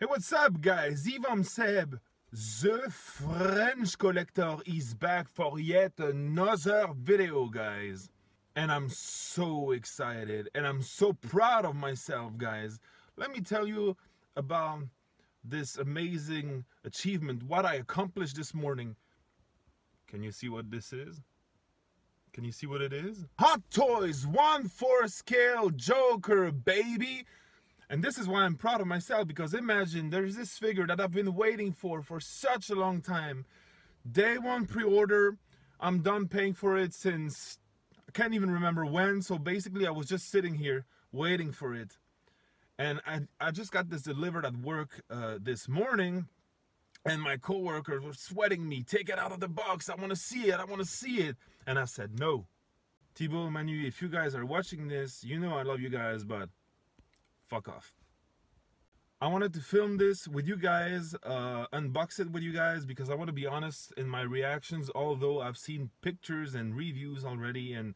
Hey, what's up, guys? Yves Seb, the French collector, is back for yet another video, guys. And I'm so excited and I'm so proud of myself, guys. Let me tell you about this amazing achievement, what I accomplished this morning. Can you see what this is? Can you see what it is? Hot Toys 1/4 scale Joker, baby! And this is why I'm proud of myself, because imagine there's this figure that I've been waiting for such a long time. Day one pre-order, I'm done paying for it since, I can't even remember when, so basically I was just sitting here waiting for it. And I just got this delivered at work this morning, and my coworkers were sweating me, take it out of the box, I want to see it, I want to see it. And I said no. Thibaut, Manu, if you guys are watching this, you know I love you guys, but fuck off. I wanted to film this with you guys, unbox it with you guys, because I want to be honest in my reactions, although I've seen pictures and reviews already, and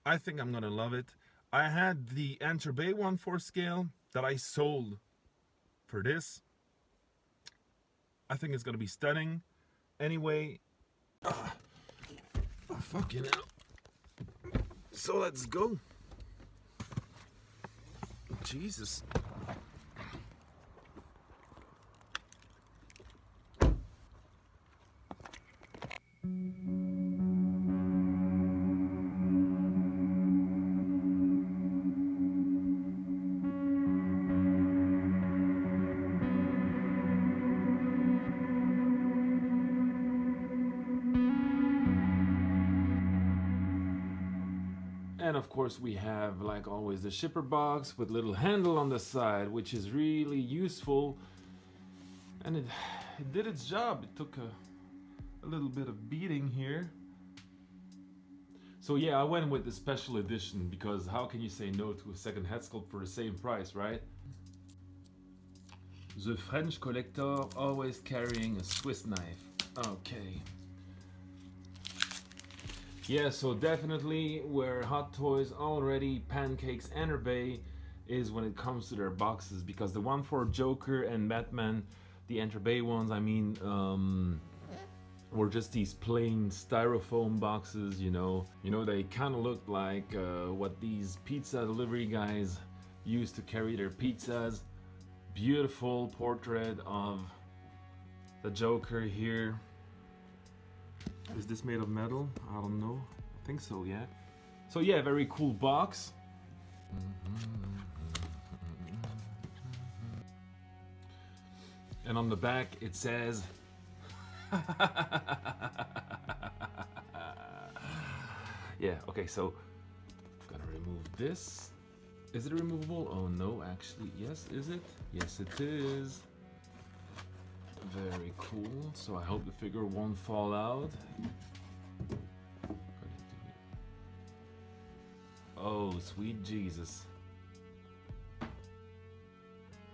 I think I'm gonna love it. I had the Enterbay 1/4 scale that I sold for this. I think it's gonna be stunning. Anyway, fucking hell. So let's go. Jesus. And of course we have, like always, the shipper box with little handle on the side, which is really useful. And it did its job. It took a little bit of beating here. So yeah, I went with the special edition, because how can you say no to a second head sculpt for the same price, right? The French collector always carrying a Swiss knife. Okay. Yeah, so definitely where Hot Toys already pancakes Enterbay is when it comes to their boxes, because the 1/4 Joker and Batman, the Enterbay ones, I mean, were just these plain styrofoam boxes, you know. They kind of look like what these pizza delivery guys used to carry their pizzas. Beautiful portrait of the Joker here. Is this made of metal? I don't know. I think so, yeah. So yeah, very cool box. And on the back it says yeah, okay, so I'm gonna remove this. Is it removable? Oh no, actually, yes, is it? Yes, it is. Very cool. So I hope the figure won't fall out. Oh, sweet Jesus.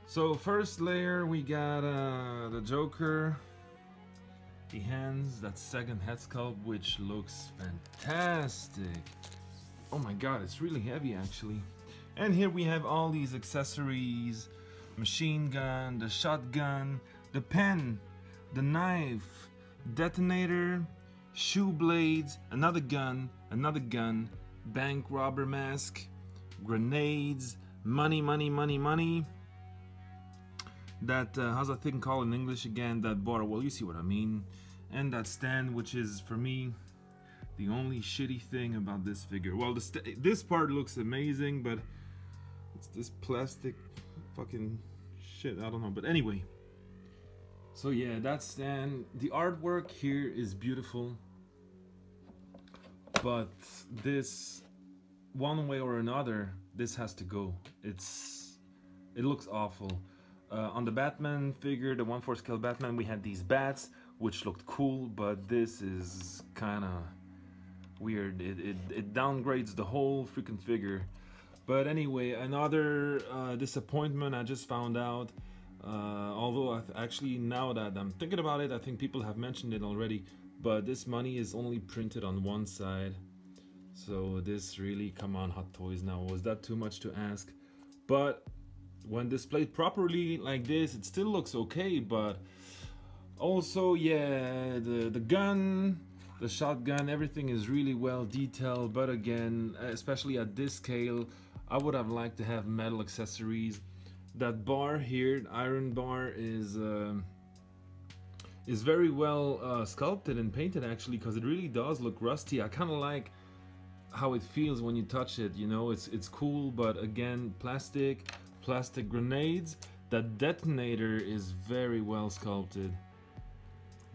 So first layer, we got the Joker, the hands, that second head sculpt, which looks fantastic. Oh my god, it's really heavy actually. And here we have all these accessories: machine gun, the shotgun, the pen, the knife, detonator, shoe blades, another gun, bank robber mask, grenades, money. That, how's that thing called in English again? That bar, well, you see what I mean. And that stand, which is, for me, the only shitty thing about this figure. Well, this part looks amazing, but it's this plastic fucking shit, I don't know. But anyway. So yeah, that stand, the artwork here is beautiful, but this, one way or another, this has to go. It looks awful. On the Batman figure, the 1/4 scale Batman, we had these bats, which looked cool, but this is kind of weird. It downgrades the whole freaking figure. But anyway, another disappointment I just found out. Although actually, now that I'm thinking about it, I think people have mentioned it already, but this money is only printed on one side. So this really, come on, Hot Toys, now was that too much to ask? But when displayed properly like this, it still looks okay, but also, yeah, the gun, the shotgun, everything is really well detailed, but again, especially at this scale, I would have liked to have metal accessories. That bar here, iron bar, is very well sculpted and painted actually, because it really does look rusty. I kind of like how it feels when you touch it, you know, it's cool, but again, plastic grenades. That detonator is very well sculpted.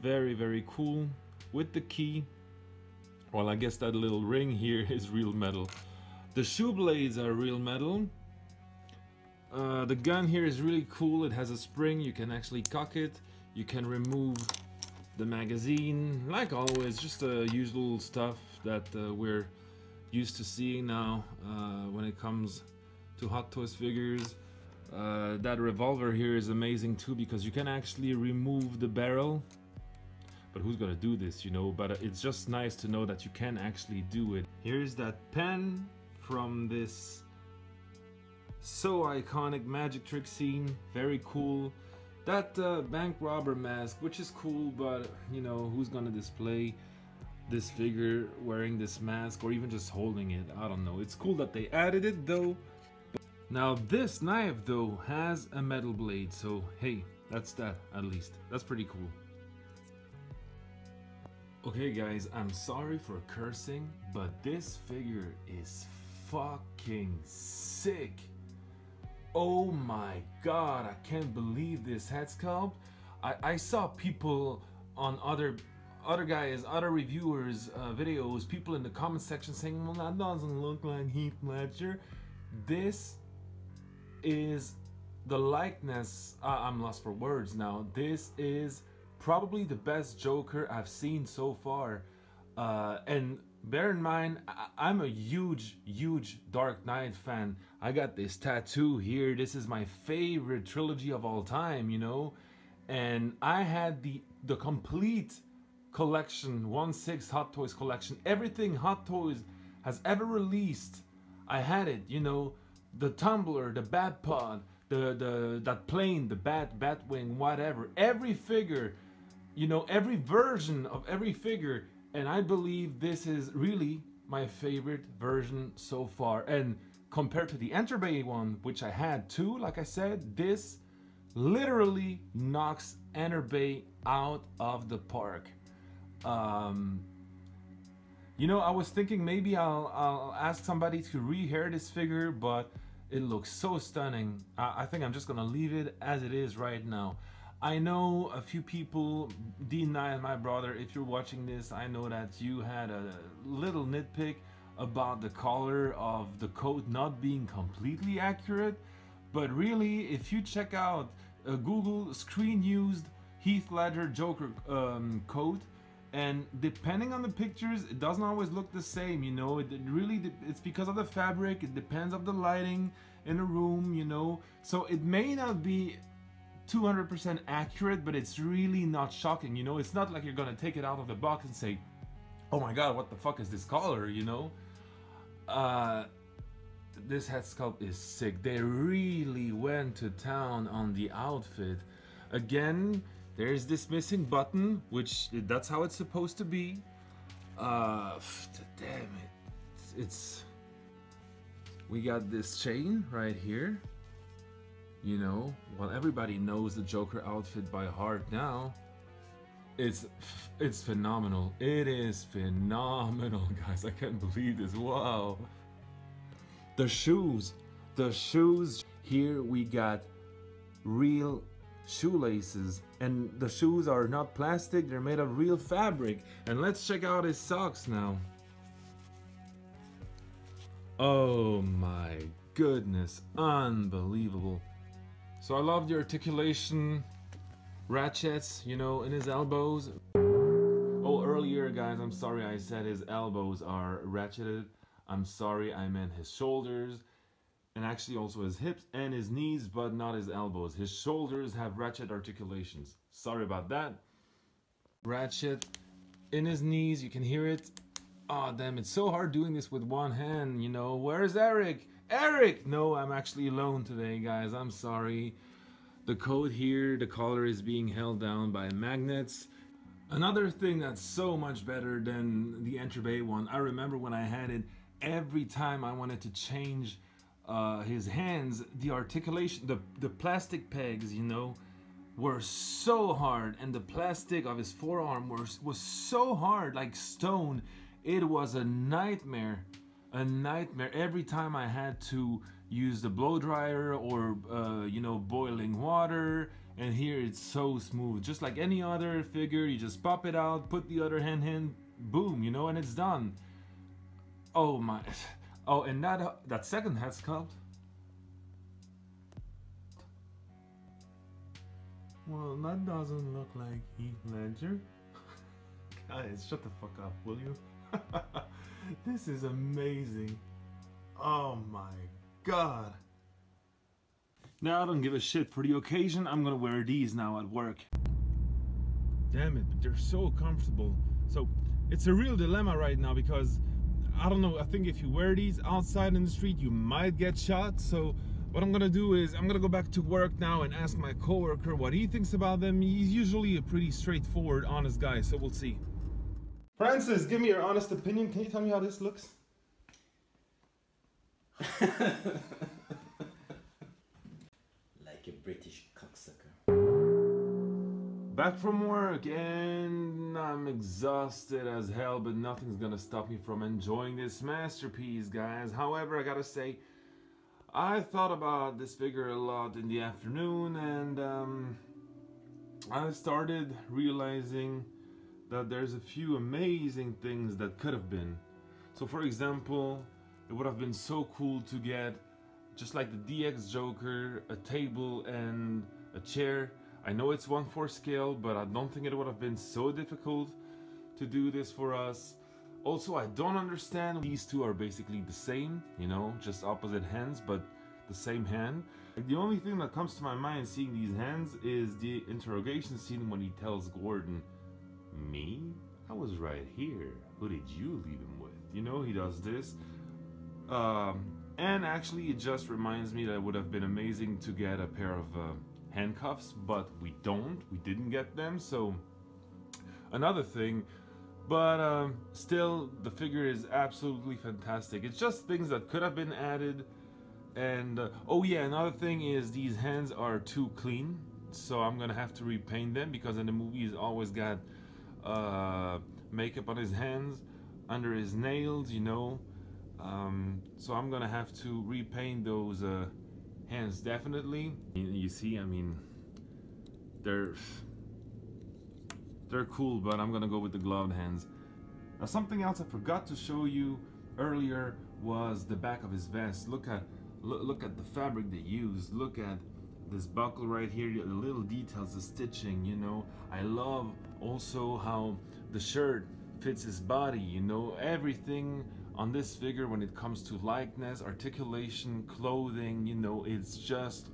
Very, very cool. With the key. Well, I guess that little ring here is real metal. The shoe blades are real metal. The gun here is really cool. It has a spring, you can actually cock it. You can remove the magazine. Like always, just the usual stuff that we're used to seeing now when it comes to Hot Toys figures. That revolver here is amazing too, because you can actually remove the barrel. But who's gonna do this, you know? But it's just nice to know that you can actually do it. Here's that pen from this so iconic magic trick scene. Very cool. That bank robber mask, which is cool, but you know, who's gonna display this figure wearing this mask or even just holding it? I don't know. It's cool that they added it though. Now this knife though has a metal blade, so hey, that's that at least. That's pretty cool. Okay guys, I'm sorry for cursing, but this figure is fucking sick. Oh my god, I can't believe this head sculpt. I saw people on other reviewers videos, people in the comment section saying, well, that doesn't look like Heath Ledger. This is the likeness. I'm lost for words now. This is probably the best Joker I've seen so far. And bear in mind, I'm a huge Dark Knight fan. I got this tattoo here. This is my favorite trilogy of all time, you know? And I had the complete collection, 1/6 Hot Toys collection. Everything Hot Toys has ever released, I had it, you know? The tumbler, the bat pod, that plane, the batwing, whatever. Every figure, you know, every version of every figure, and I believe this is really my favorite version so far. And compared to the Enterbay one, which I had too, like I said, this literally knocks Enterbay out of the park. You know, I was thinking maybe I'll ask somebody to rehair this figure, but it looks so stunning. I think I'm just gonna leave it as it is right now. I know a few people, D9 and my brother, if you're watching this, I know that you had a little nitpick about the color of the coat not being completely accurate. But really, if you check out Google screen used Heath Ledger Joker coat, and depending on the pictures, it doesn't always look the same, you know. It's because of the fabric, it depends on the lighting in a room, you know. So it may not be 200% accurate, but it's really not shocking, you know. It's not like you're gonna take it out of the box and say, oh my god, what the fuck is this color, you know. This head sculpt is sick. They really went to town on the outfit. Again, there's this missing button, which that's how it's supposed to be. Damn it. We got this chain right here. You know, well, everybody knows the Joker outfit by heart now. It's phenomenal. It is phenomenal, guys. I can't believe this. Wow. The shoes. Here we got real shoelaces, and the shoes are not plastic, they're made of real fabric. And let's check out his socks now. Oh my goodness, unbelievable. So I love the articulation, ratchets, you know, in his elbows. Oh, earlier guys, I'm sorry I said his elbows are ratcheted. I'm sorry, I meant his shoulders, and actually also his hips and his knees, but not his elbows. His shoulders have ratchet articulations. Sorry about that. Ratchet in his knees, you can hear it. Oh damn, it's so hard doing this with one hand, you know. Where's Eric? Eric! No, I'm actually alone today, guys. I'm sorry. The coat here, the collar is being held down by magnets. Another thing that's so much better than the Entrebay one, I remember when I had it, every time I wanted to change his hands, the articulation, the plastic pegs, you know, were so hard, and the plastic of his forearm was so hard, like stone. It was a nightmare, a nightmare. Every time I had to use the blow dryer or you know, boiling water, and here it's so smooth, just like any other figure. You just pop it out, put the other hand in, boom, you know, and it's done. Oh my, oh, and that second head sculpt. Well, that doesn't look like Heath Ledger. Guys, shut the fuck up, will you? This is amazing. Oh my god. Now I don't give a shit. For the occasion, I'm gonna wear these now at work. Damn it, but they're so comfortable. So it's a real dilemma right now because I don't know, I think if you wear these outside in the street, you might get shot. So what I'm gonna do is I'm gonna go back to work now and ask my coworker what he thinks about them. He's usually a pretty straightforward, honest guy, so we'll see. Francis, give me your honest opinion. Can you tell me how this looks? Like a British cocksucker. Back from work and I'm exhausted as hell, but nothing's gonna stop me from enjoying this masterpiece, guys. However, I gotta say, I thought about this figure a lot in the afternoon, and I started realizing that there's a few amazing things that could have been. So for example, it would have been so cool to get, just like the DX Joker, a table and a chair. I know it's 1/4 scale, but I don't think it would have been so difficult to do this for us. Also, I don't understand, these two are basically the same, you know, just opposite hands, but the same hand. The only thing that comes to my mind seeing these hands is the interrogation scene when he tells Gordon, "Me? I was right here. Who did you leave him with?" You know, he does this. And actually, it just reminds me that it would have been amazing to get a pair of handcuffs, but we didn't get them, so another thing. But still, the figure is absolutely fantastic. It's just things that could have been added. And oh yeah, another thing is these hands are too clean, so I'm gonna have to repaint them, because in the movie he's always got makeup on his hands, under his nails, you know. So I'm gonna have to repaint those hands, definitely. You see, I mean, they're cool, but I'm gonna go with the gloved hands. Now, something else I forgot to show you earlier was the back of his vest. Look at the fabric they used. Look at this buckle right here, the little details, the stitching, you know. I love also how the shirt fits his body, you know. Everything on this figure when it comes to likeness, articulation, clothing, you know, it's just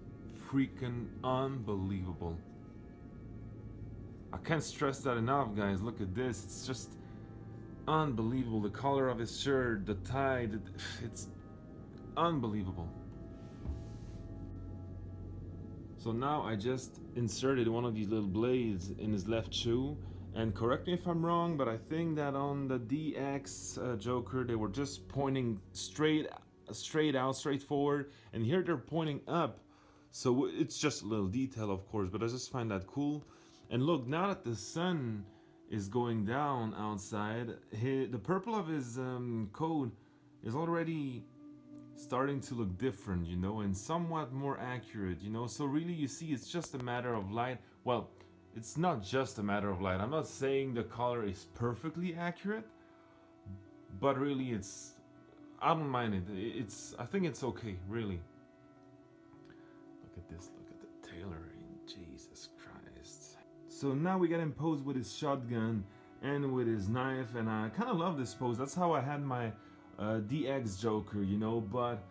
freaking unbelievable. I can't stress that enough, guys. Look at this. It's just unbelievable. The color of his shirt, the tie, it's unbelievable. So now I just inserted one of these little blades in his left shoe, and correct me if I'm wrong, but I think that on the DX Joker they were just pointing straight out, straight forward, and here they're pointing up. So it's just a little detail, of course, but I just find that cool. And look, now that the sun is going down outside, the purple of his coat is already starting to look different, you know, and somewhat more accurate, you know. So really, you see, it's just a matter of light. Well, it's not just a matter of light. I'm not saying the color is perfectly accurate, but really I don't mind it. I think it's okay, really. Look at this, look at the tailoring, Jesus Christ. So now we got him posed with his shotgun and with his knife, and I kind of love this pose. That's how I had my DX Joker, you know, but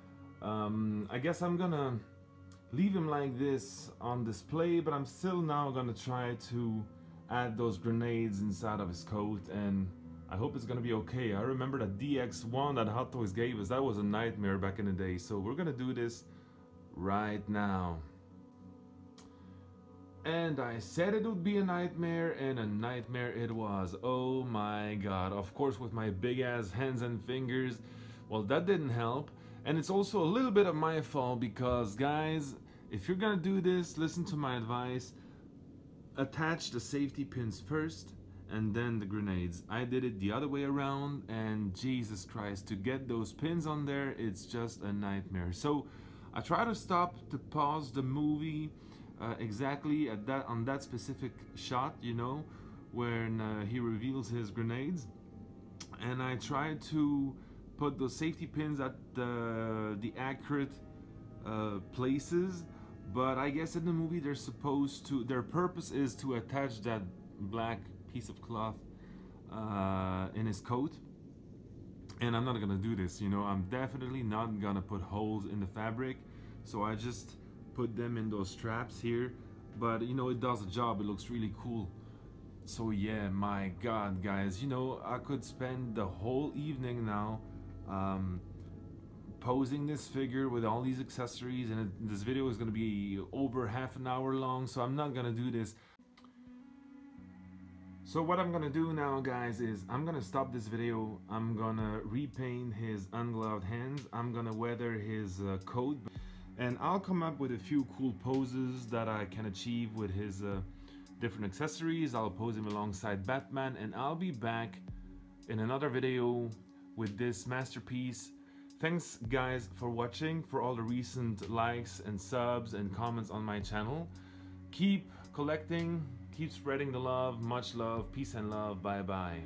I guess I'm gonna leave him like this on display, but I'm still now gonna try to add those grenades inside of his coat and I hope it's gonna be okay. I remember that DX1 that Hot Toys gave us, that was a nightmare back in the day. So we're gonna do this right now. And I said it would be a nightmare, and a nightmare it was. Oh my god. Of course, with my big ass hands and fingers, well, that didn't help. And it's also a little bit of my fault because, guys, if you're gonna do this, listen to my advice. Attach the safety pins first and then the grenades. I did it the other way around, and Jesus Christ, to get those pins on there, it's just a nightmare. So I try to stop to pause the movie exactly at that, on that specific shot, you know, when he reveals his grenades, and I try to put those safety pins at the accurate places. But I guess in the movie they're supposed to, their purpose is to attach that black piece of cloth in his coat. And I'm not gonna do this, you know, I'm definitely not gonna put holes in the fabric. So I just put them in those straps here. But you know, it does the job, it looks really cool. So yeah, my god, guys, you know, I could spend the whole evening now posing this figure with all these accessories, and this video is going to be over half an hour long, so I'm not going to do this. So what I'm going to do now, guys, is I'm going to stop this video. I'm going to repaint his ungloved hands. I'm going to weather his coat, and I'll come up with a few cool poses that I can achieve with his different accessories. I'll pose him alongside Batman, and I'll be back in another video with this masterpiece. Thanks guys for watching, for all the recent likes and subs and comments on my channel. Keep collecting, keep spreading the love, much love, peace and love, bye bye.